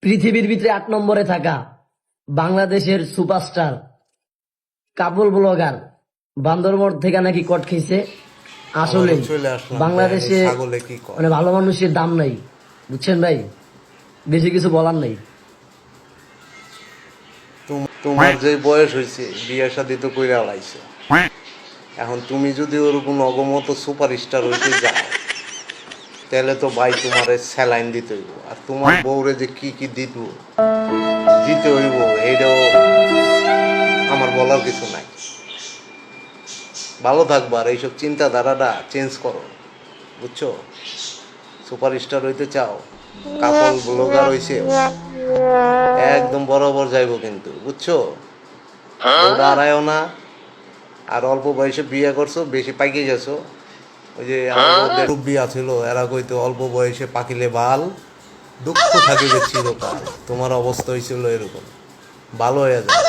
পৃথিবীর ভিতরে 8 নম্বরে থাকা বাংলাদেশের সুপারস্টার কাপল ব্লগার বান্দরবন থেকে নাকি কট খেয়েছে। আসলে আবারও চলে আসলাম বাংলাদেশে ছাগলে কি কয়। মানে ভালো মানুষের দাম নাই, বুঝছেন ভাই, বেশি কিছু বলার নাই। তোমার যে বয়স হয়েছে বিয়ে শাদী তো কইরা লাইছে, এখন তুমি যদি ওরকম অগমত সুপারস্টার হইতে যাও তাহলে তো ভাই তোমার স্যালাইন দিতে হইব, আর তোমার বউরে যে কি কি দিতে হইব এইটাও আমার বলার কিছু নাই। ভালো থাকবা আর এইসব চিন্তাধারাটা চেঞ্জ করো, বুঝছো? সুপারস্টার হইতে চাও, কাপল ব্লগার হইছে, একদম বরাবর যাইব কিন্তু, বুঝছো? ওটা আড়াইও না, আর অল্প বয়সে বিয়ে করছো, বেশি পাইকে গেছো। ওই যে আমাদের বিয়া ছিল, এরা কইতো অল্প বয়সে পাকিলে বাল, দুঃখ থাকিবে চিরকাল। তোমার অবস্থা হয়েছিল এরকম, ভালো হয়ে যায়।